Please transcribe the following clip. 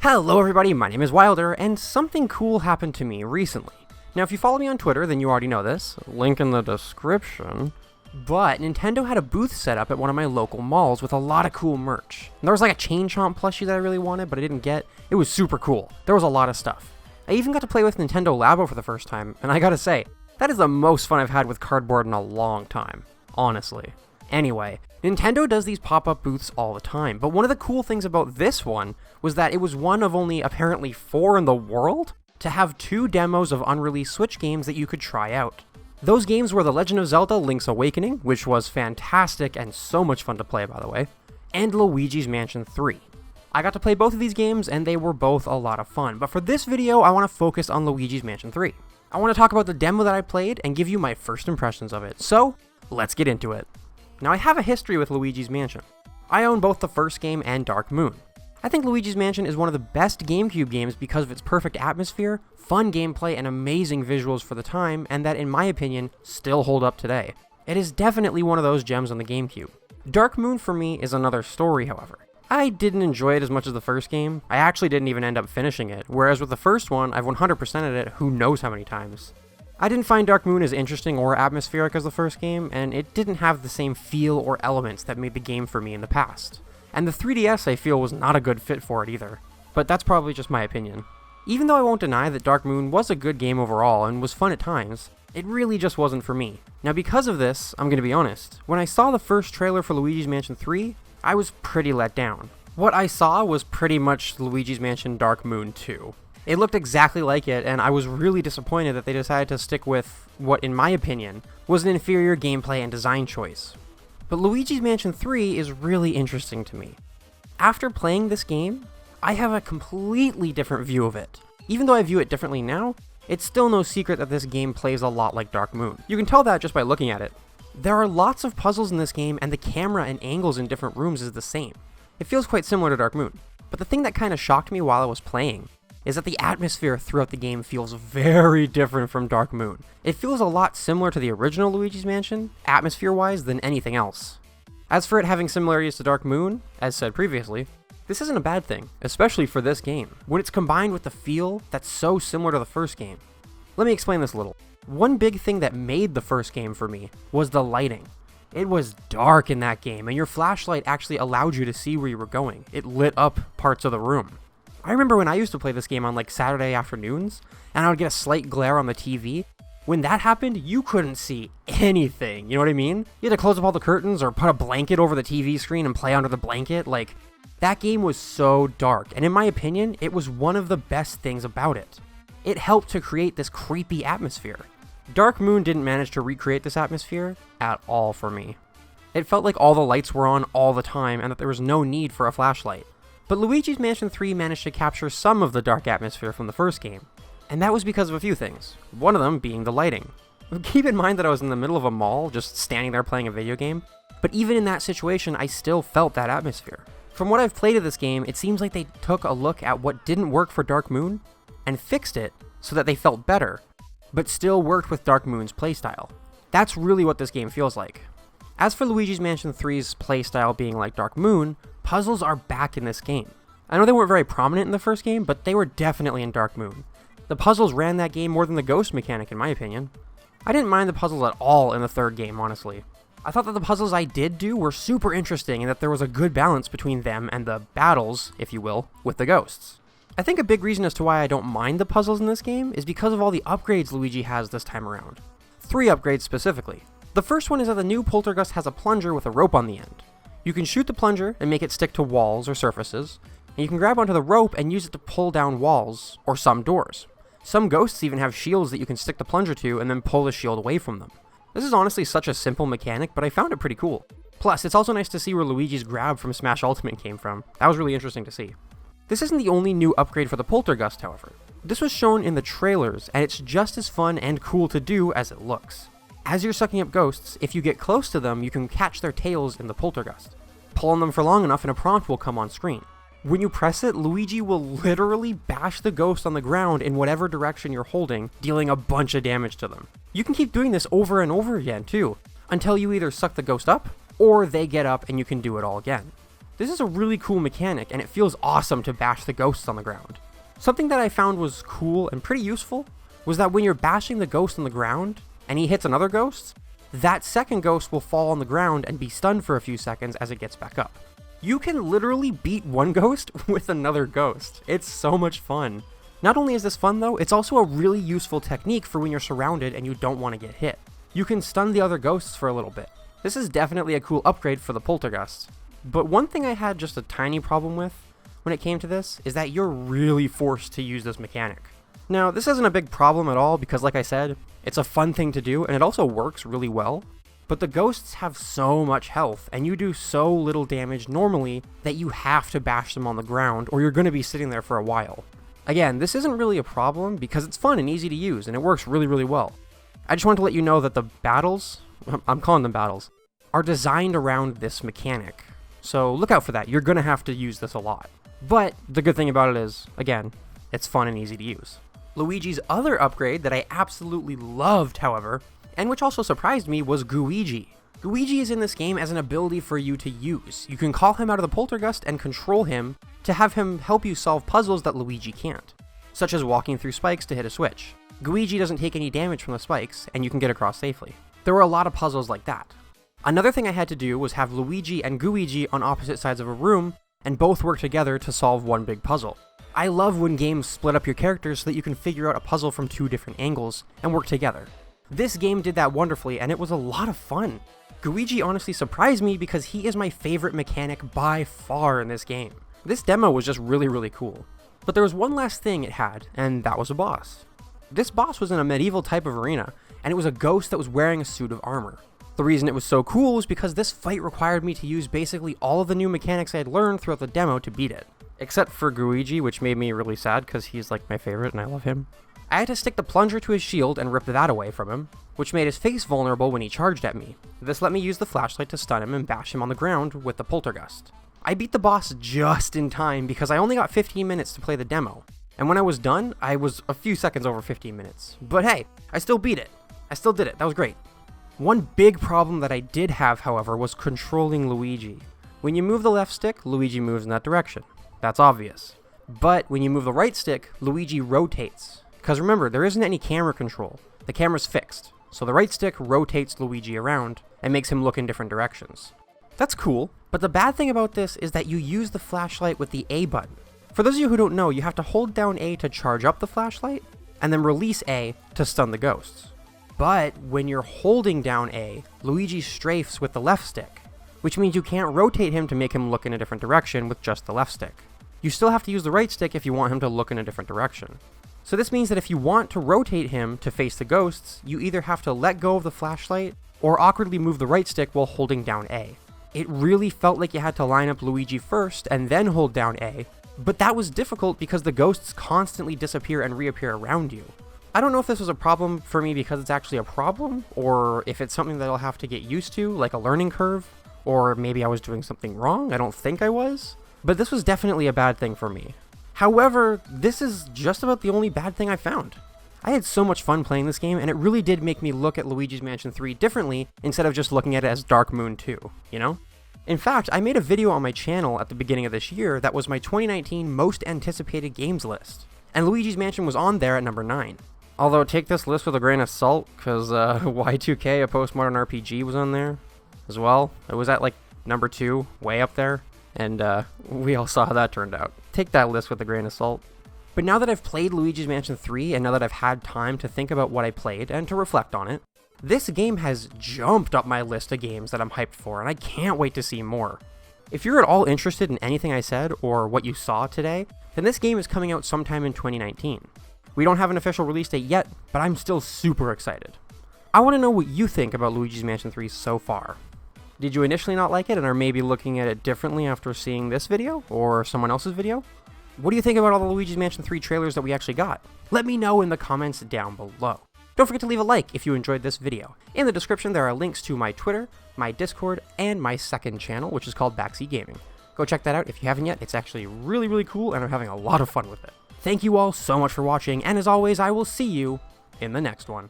Hello everybody, my name is Wilder, and something cool happened to me recently. Now if you follow me on Twitter, then you already know this, link in the description, but Nintendo had a booth set up at one of my local malls with a lot of cool merch. And there was like a Chain Chomp plushie that I really wanted, but I didn't get. It was super cool. There was a lot of stuff. I even got to play with Nintendo Labo for the first time, and I gotta say, that is the most fun I've had with cardboard in a long time, honestly. Anyway, Nintendo does these pop-up booths all the time, but one of the cool things about this one was that it was one of only apparently 4 in the world to have 2 demos of unreleased Switch games that you could try out. Those games were The Legend of Zelda Link's Awakening, which was fantastic and so much fun to play by the way, and Luigi's Mansion 3. I got to play both of these games and they were both a lot of fun, but for this video I want to focus on Luigi's Mansion 3. I want to talk about the demo that I played and give you my first impressions of it, so let's get into it. Now I have a history with Luigi's Mansion. I own both the first game and Dark Moon. I think Luigi's Mansion is one of the best GameCube games because of its perfect atmosphere, fun gameplay, and amazing visuals for the time, and that in my opinion, still hold up today. It is definitely one of those gems on the GameCube. Dark Moon for me is another story, however. I didn't enjoy it as much as the first game. I actually didn't even end up finishing it, whereas with the first one, I've 100%ed it who knows how many times. I didn't find Dark Moon as interesting or atmospheric as the first game, and it didn't have the same feel or elements that made the game for me in the past. And the 3DS I feel was not a good fit for it either, but that's probably just my opinion. Even though I won't deny that Dark Moon was a good game overall and was fun at times, it really just wasn't for me. Now because of this, I'm gonna be honest, when I saw the first trailer for Luigi's Mansion 3, I was pretty let down. What I saw was pretty much Luigi's Mansion Dark Moon 2. It looked exactly like it, and I was really disappointed that they decided to stick with what, in my opinion, was an inferior gameplay and design choice. But Luigi's Mansion 3 is really interesting to me. After playing this game, I have a completely different view of it. Even though I view it differently now, it's still no secret that this game plays a lot like Dark Moon. You can tell that just by looking at it. There are lots of puzzles in this game, and the camera and angles in different rooms is the same. It feels quite similar to Dark Moon. But the thing that kind of shocked me while I was playing is that the atmosphere throughout the game feels very different from Dark Moon. It feels a lot similar to the original Luigi's Mansion, atmosphere-wise, than anything else. As for it having similarities to Dark Moon, as said previously, this isn't a bad thing, especially for this game, when it's combined with the feel that's so similar to the first game. Let me explain this a little. One big thing that made the first game for me was the lighting. It was dark in that game, and your flashlight actually allowed you to see where you were going. It lit up parts of the room. I remember when I used to play this game on like Saturday afternoons, and I would get a slight glare on the TV. When that happened, you couldn't see anything, you know what I mean? You had to close up all the curtains or put a blanket over the TV screen and play under the blanket. Like, that game was so dark, and in my opinion, it was one of the best things about it. It helped to create this creepy atmosphere. Dark Moon didn't manage to recreate this atmosphere at all for me. It felt like all the lights were on all the time and that there was no need for a flashlight. But Luigi's Mansion 3 managed to capture some of the dark atmosphere from the first game, and that was because of a few things, one of them being the lighting. Keep in mind that I was in the middle of a mall, just standing there playing a video game, but even in that situation, I still felt that atmosphere. From what I've played of this game, it seems like they took a look at what didn't work for Dark Moon, and fixed it so that they felt better, but still worked with Dark Moon's playstyle. That's really what this game feels like. As for Luigi's Mansion 3's playstyle being like Dark Moon, puzzles are back in this game. I know they weren't very prominent in the first game, but they were definitely in Dark Moon. The puzzles ran that game more than the ghost mechanic in my opinion. I didn't mind the puzzles at all in the third game, honestly. I thought that the puzzles I did do were super interesting and that there was a good balance between them and the battles, if you will, with the ghosts. I think a big reason as to why I don't mind the puzzles in this game is because of all the upgrades Luigi has this time around. 3 upgrades specifically. The first one is that the new Poltergust has a plunger with a rope on the end. You can shoot the plunger and make it stick to walls or surfaces, and you can grab onto the rope and use it to pull down walls, or some doors. Some ghosts even have shields that you can stick the plunger to and then pull the shield away from them. This is honestly such a simple mechanic, but I found it pretty cool. Plus, it's also nice to see where Luigi's grab from Smash Ultimate came from. That was really interesting to see. This isn't the only new upgrade for the Poltergust, however. This was shown in the trailers, and it's just as fun and cool to do as it looks. As you're sucking up ghosts, if you get close to them, you can catch their tails in the Poltergust. Pull on them for long enough and a prompt will come on screen. When you press it, Luigi will literally bash the ghost on the ground in whatever direction you're holding, dealing a bunch of damage to them. You can keep doing this over and over again too, until you either suck the ghost up, or they get up and you can do it all again. This is a really cool mechanic, and it feels awesome to bash the ghosts on the ground. Something that I found was cool and pretty useful was that when you're bashing the ghost on the ground, and he hits another ghost, that second ghost will fall on the ground and be stunned for a few seconds as it gets back up. You can literally beat one ghost with another ghost. It's so much fun. Not only is this fun though, it's also a really useful technique for when you're surrounded and you don't want to get hit. You can stun the other ghosts for a little bit. This is definitely a cool upgrade for the poltergust. But one thing I had just a tiny problem with when it came to this is that you're really forced to use this mechanic. Now, this isn't a big problem at all because, like I said, it's a fun thing to do and it also works really well. But the ghosts have so much health and you do so little damage normally that you have to bash them on the ground or you're going to be sitting there for a while. Again, this isn't really a problem because it's fun and easy to use and it works really, really well. I just want to let you know that the battles, I'm calling them battles, are designed around this mechanic. So look out for that. You're going to have to use this a lot. But the good thing about it is, again, it's fun and easy to use. Luigi's other upgrade that I absolutely loved, however, and which also surprised me, was GUIG. GUIG is in this game as an ability for you to use. You can call him out of the poltergust and control him to have him help you solve puzzles that Luigi can't, such as walking through spikes to hit a switch. GUIG doesn't take any damage from the spikes, and you can get across safely. There were a lot of puzzles like that. Another thing I had to do was have Luigi and GUIG on opposite sides of a room, and both work together to solve one big puzzle. I love when games split up your characters so that you can figure out a puzzle from two different angles and work together. This game did that wonderfully, and it was a lot of fun. GUIG honestly surprised me because he is my favorite mechanic by far in this game. This demo was just really, really cool. But there was one last thing it had, and that was a boss. This boss was in a medieval type of arena, and it was a ghost that was wearing a suit of armor. The reason it was so cool was because this fight required me to use basically all of the new mechanics I had learned throughout the demo to beat it. Except for GUIG, which made me really sad because he's like my favorite and I love him. I had to stick the plunger to his shield and rip that away from him, which made his face vulnerable when he charged at me. This let me use the flashlight to stun him and bash him on the ground with the poltergust. I beat the boss just in time because I only got 15 minutes to play the demo, and when I was done, I was a few seconds over 15 minutes. But hey, I still beat it. I still did it. That was great. One big problem that I did have, however, was controlling Luigi. When you move the left stick, Luigi moves in that direction. That's obvious. But when you move the right stick, Luigi rotates. Because remember, there isn't any camera control. The camera's fixed. So the right stick rotates Luigi around and makes him look in different directions. That's cool, but the bad thing about this is that you use the flashlight with the A button. For those of you who don't know, you have to hold down A to charge up the flashlight, and then release A to stun the ghosts. But when you're holding down A, Luigi strafes with the left stick, which means you can't rotate him to make him look in a different direction with just the left stick. You still have to use the right stick if you want him to look in a different direction. So this means that if you want to rotate him to face the ghosts, you either have to let go of the flashlight or awkwardly move the right stick while holding down A. It really felt like you had to line up Luigi first and then hold down A, but that was difficult because the ghosts constantly disappear and reappear around you. I don't know if this was a problem for me because it's actually a problem, or if it's something that I'll have to get used to, like a learning curve, or maybe I was doing something wrong. I don't think I was, but this was definitely a bad thing for me. However, this is just about the only bad thing I found. I had so much fun playing this game, and it really did make me look at Luigi's Mansion 3 differently instead of just looking at it as Dark Moon 2, you know? In fact, I made a video on my channel at the beginning of this year that was my 2019 most anticipated games list, and Luigi's Mansion was on there at number 9. Although take this list with a grain of salt, because Y2K, a postmodern RPG, was on there as well. It was at like number 2, way up there, and we all saw how that turned out. Take that list with a grain of salt. But now that I've played Luigi's Mansion 3, and now that I've had time to think about what I played and to reflect on it, this game has jumped up my list of games that I'm hyped for, and I can't wait to see more. If you're at all interested in anything I said or what you saw today, then this game is coming out sometime in 2019. We don't have an official release date yet, but I'm still super excited. I want to know what you think about Luigi's Mansion 3 so far. Did you initially not like it and are maybe looking at it differently after seeing this video or someone else's video? What do you think about all the Luigi's Mansion 3 trailers that we actually got? Let me know in the comments down below. Don't forget to leave a like if you enjoyed this video. In the description there are links to my Twitter, my Discord, and my second channel, which is called Backseat Gaming. Go check that out if you haven't yet. It's actually really, really cool, and I'm having a lot of fun with it. Thank you all so much for watching, and as always, I will see you in the next one.